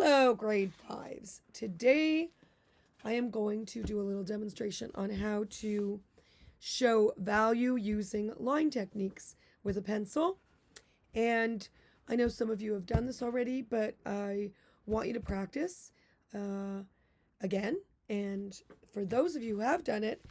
Hello, grade fives. Today I am going to do a little demonstration on how to show value using line techniques with a pencil. And I know some of you have done this already, but I want you to practice again. And for those of you who have done it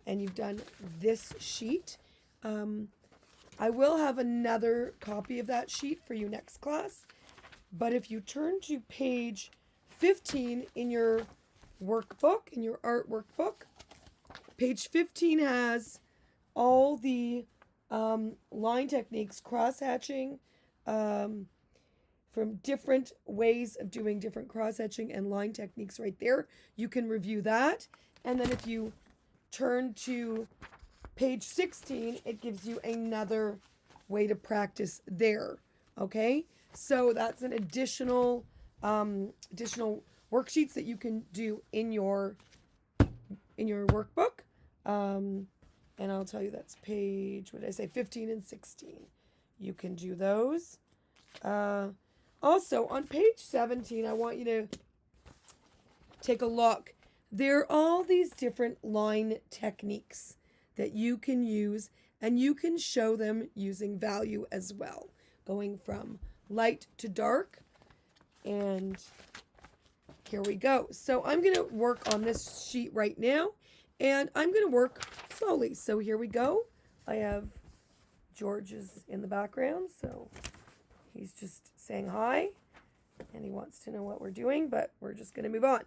and you've done this sheet, I will have another copy of that sheet for you next class. But if you turn to page 15 in your workbook, in your art workbook, page 15 has all the line techniques, cross-hatching, from different ways of doing different cross-hatching and line techniques right there. You can review that. And then if you turn to page 16, it gives you another way to practice there. Okay? So that's an additional worksheets that you can do in your workbook. And I'll tell you that's page, what did I say, 15 and 16. You can do those. Also, on page 17, I want you to take a look. There are all these different line techniques that you can use, and you can show them using value as well, going from light to dark. And here we go. So I'm going to work on this sheet right now, and I'm going to work slowly. So here we go. I have George's in the background, so he's just saying hi, and he wants to know what we're doing, but we're just going to move on.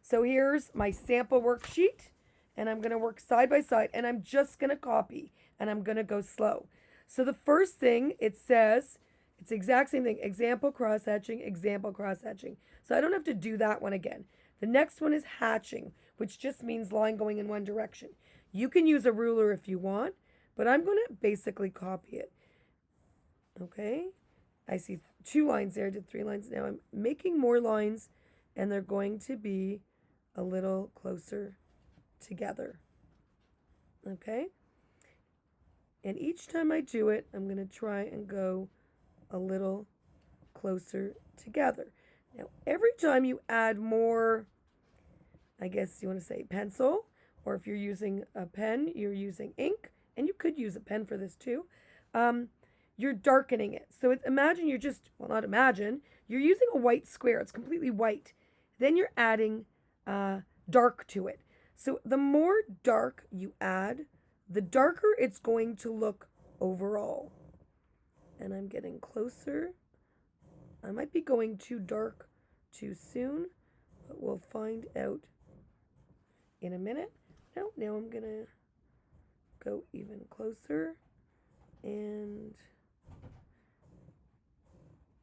So here's my sample worksheet, and I'm going to work side by side, and I'm just going to copy, and I'm going to go slow. So the first thing it says, it's the exact same thing, example cross-hatching, example cross-hatching. So I don't have to do that one again. The next one is hatching, which just means line going in one direction. You can use a ruler if you want, but I'm going to basically copy it. Okay, I see 2 lines there, I did 3 lines. Now I'm making more lines, and they're going to be a little closer together. Okay, and each time I do it, I'm going to try and go a little closer together. Now, every time you add more, I guess you want to say pencil, or if you're using a pen, you're using ink, and you could use a pen for this too, you're darkening it. So imagine you're just, well, not imagine, you're using a white square. It's completely white. Then you're adding dark to it. So the more dark you add, the darker it's going to look overall. And I'm getting closer. I might be going too dark too soon, but we'll find out in a minute. Now I'm gonna go even closer, and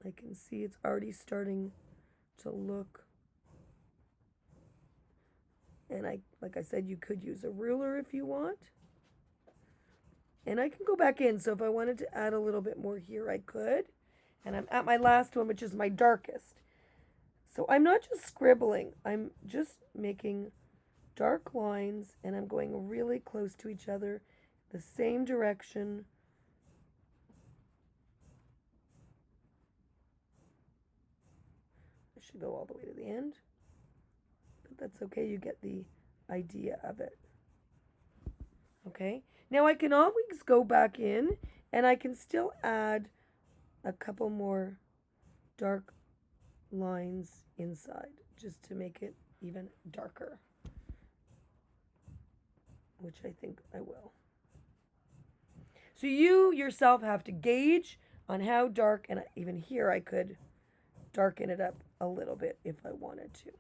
I can see it's already starting to look. And like I said, you could use a ruler if you want. And I can go back in, so if I wanted to add a little bit more here, I could. And I'm at my last one, which is my darkest. So I'm not just scribbling, I'm just making dark lines, and I'm going really close to each other, the same direction. I should go all the way to the end, but that's okay, you get the idea of it. Okay, now I can always go back in, and I can still add a couple more dark lines inside just to make it even darker, which I think I will. So you yourself have to gauge on how dark, and even here I could darken it up a little bit if I wanted to.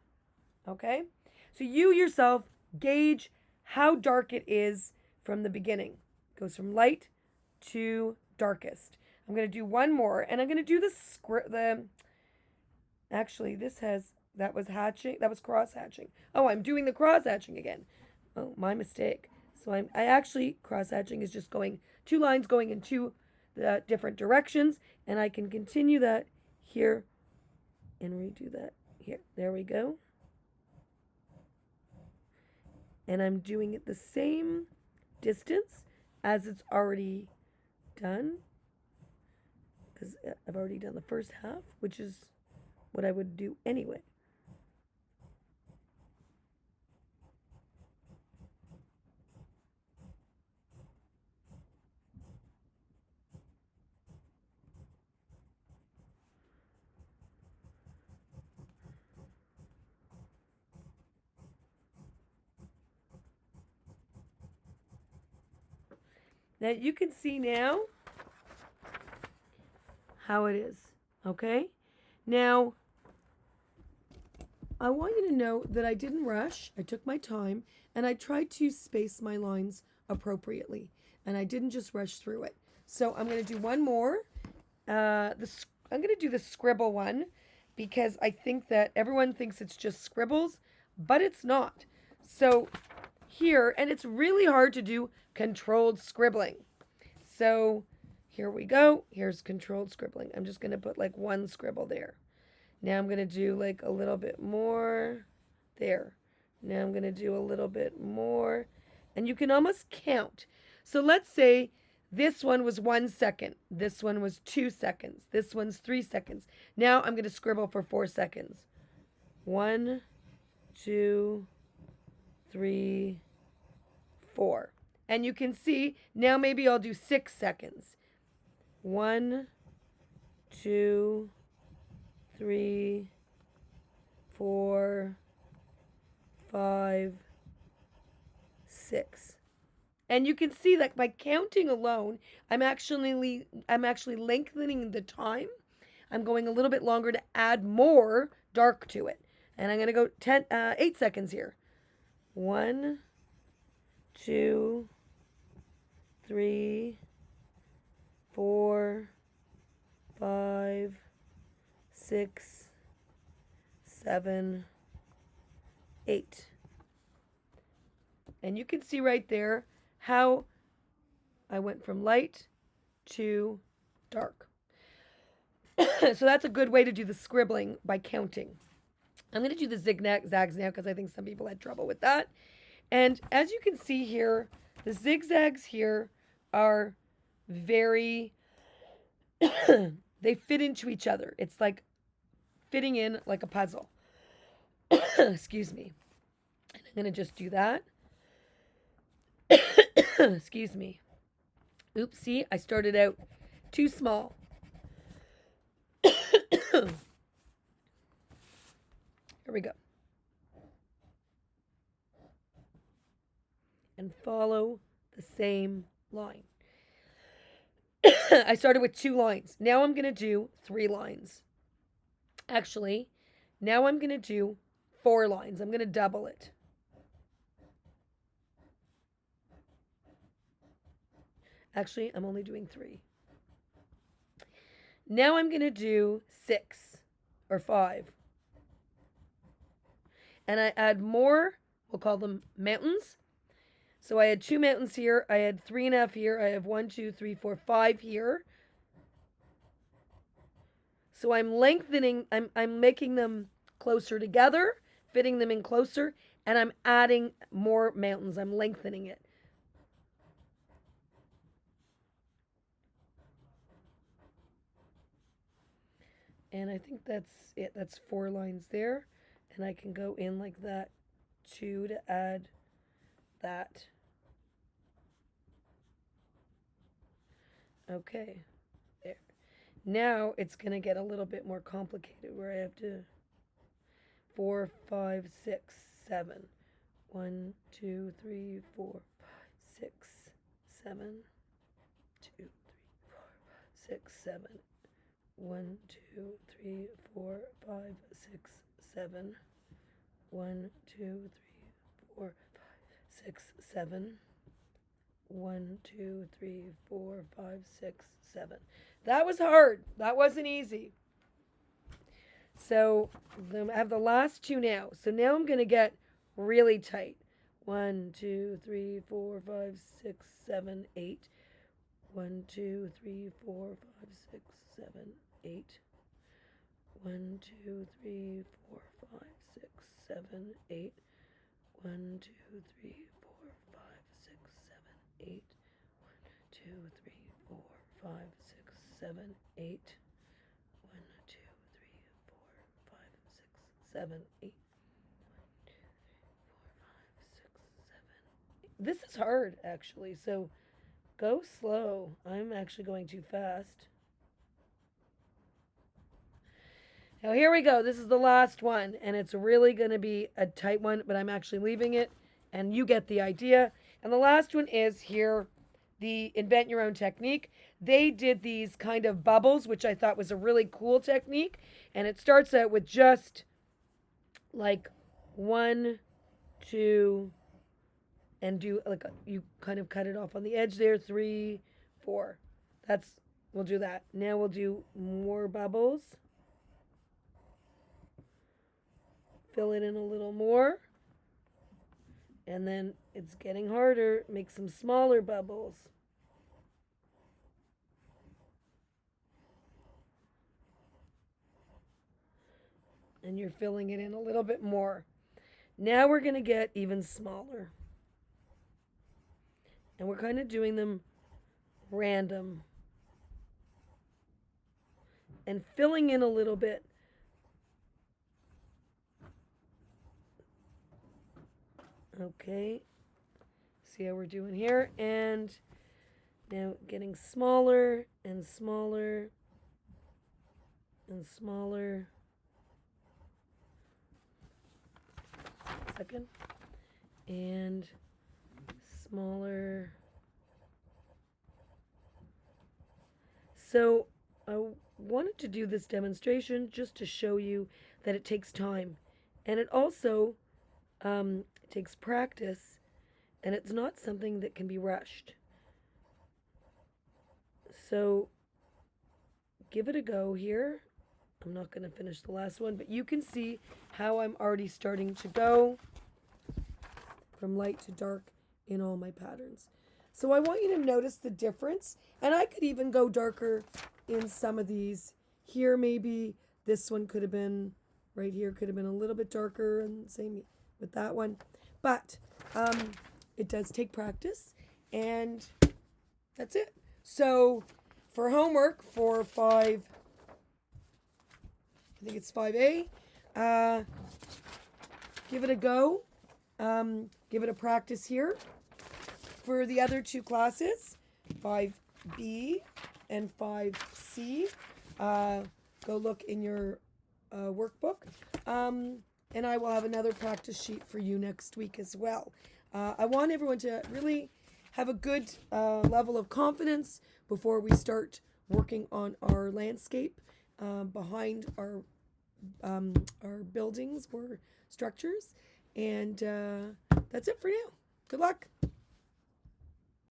Okay, so you yourself gauge how dark it is from the beginning. It goes from light to darkest. I'm going to do one more, and I'm going to do actually that was hatching, that was cross hatching. Oh, I'm doing the cross hatching again. Oh, my mistake. So I actually, cross hatching is just going 2 lines going in 2 different directions, and I can continue that here and redo that here. There we go. And I'm doing it the same distance as it's already done, because I've already done the first half, which is what I would do anyway. Now you can see now how it is, okay? Now, I want you to know that I didn't rush. I took my time and I tried to space my lines appropriately. And I didn't just rush through it. So I'm going to do one more. I'm going to do the scribble one because I think that everyone thinks it's just scribbles, but it's not. So here, and it's really hard to do controlled scribbling. So here we go. Here's controlled scribbling. I'm just going to put like one scribble there. Now I'm going to do like a little bit more there. Now I'm going to do a little bit more. And you can almost count. So let's say this one was 1 second. This one was 2 seconds. This one's 3 seconds. Now I'm going to scribble for 4 seconds. 1, 2, 3, 4. And you can see, now maybe I'll do 6 seconds. 1, 2, 3, 4, 5, 6. And you can see that by counting alone, I'm actually lengthening the time. I'm going a little bit longer to add more dark to it. And I'm going to go 8 seconds here. 1, 2, 3, 4, 5, 6, 7, 8. And you can see right there how I went from light to dark. So that's a good way to do the scribbling by counting. I'm going to do the zigzags now because I think some people had trouble with that. And as you can see here, the zigzags here are very, they fit into each other. It's like fitting in like a puzzle. Excuse me. And I'm going to just do that. Excuse me. Oopsie, I started out too small. Here we go. And follow the same line. I started with 2 lines. Now I'm going to do 3 lines. Actually, now I'm going to do 4 lines. I'm going to double it. Actually, I'm only doing 3. Now I'm going to do 6 or 5. And I add more, we'll call them mountains. So I had 2 mountains here, I had 3.5 here, I have 1, 2, 3, 4, 5 here. So I'm lengthening, I'm making them closer together, fitting them in closer, and I'm adding more mountains. I'm lengthening it. And I think that's it. That's 4 lines there. And I can go in like that too to add that. Okay, there. Now it's going to get a little bit more complicated where I have to 4, 5, 6, 7. 1, 2, 3, 4, 5, 6, 7. 2, 3, 4, 6, 7. 1, 2, 3, 4, 5, 6, 7. 1, 2, 3, 4, 5, 6, 7. 1, 2, 3, 4, 5, 6, 7. That was hard. That wasn't easy. So I have the last 2 now. So now I'm going to get really tight. 1, 2, 3, 4, 5, 6, 7, 8. 1, 2, 3, 4, 5, 6, 7, 8. 1, 2, 3, 4, 5, 6, 7, 8. 1, 2, 3, 4, 5, 6, 7, 8. 1, 2, 3, 4, 5, 6, 7, 8. 1, 2, 3, 4, 7, 8. This is hard, actually, so go slow. I'm actually going too fast. Now, here we go. This is the last one, and it's really going to be a tight one, but I'm actually leaving it, and you get the idea. And the last one is here, the Invent Your Own technique. They did these kind of bubbles, which I thought was a really cool technique, and it starts out with just like 1, 2, and do like you kind of cut it off on the edge there, 3, 4. We'll do that. Now we'll do more bubbles. Fill it in a little more. And then it's getting harder. Make some smaller bubbles. And you're filling it in a little bit more. Now we're going to get even smaller. And we're kind of doing them random. And filling in a little bit. Okay. See how we're doing here. And now getting smaller and smaller and smaller. Second. And smaller. So I wanted to do this demonstration just to show you that it takes time. And it also takes practice, and it's not something that can be rushed. So give it a go here. I'm not going to finish the last one, but you can see how I'm already starting to go from light to dark in all my patterns. So I want you to notice the difference, and I could even go darker in some of these. Here maybe this one could have been, right here could have been a little bit darker, and same with that one. But it does take practice, and that's it. So for homework for 5, I think it's 5A, give it a go. Give it a practice here. For the other 2 classes, 5B and 5C, go look in your workbook. And I will have another practice sheet for you next week as well. I want everyone to really have a good level of confidence before we start working on our landscape behind our buildings or structures. And that's it for now. Good luck.